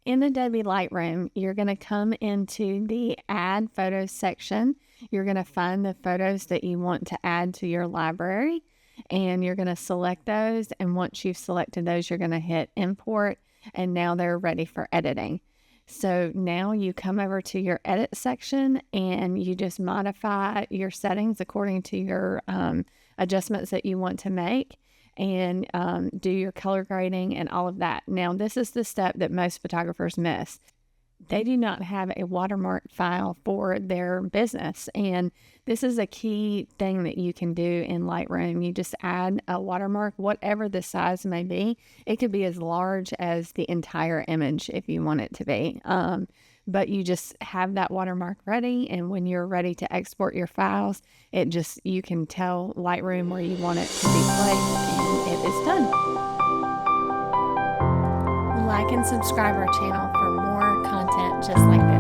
In Adobe Lightroom, you're going to come into the Add Photos section. You're going to find the photos that you want to add to your library, and you're going to select those. And once you've selected those, you're going to hit Import, and now they're ready for editing. So now you come over to your Edit section, and you just modify your settings according to your adjustments that you want to make, and do your color grading and all of that. Now, this is the step that most photographers miss. They do not have a watermark file for their business, and this is a key thing that you can do in Lightroom. You just add a watermark, whatever the size may be. It could be as large as the entire image if you want it to be. But you just have that watermark ready, and when you're ready to export your files, you can tell Lightroom where you want it to be placed, and it is done. Like and subscribe our channel for more content just like this.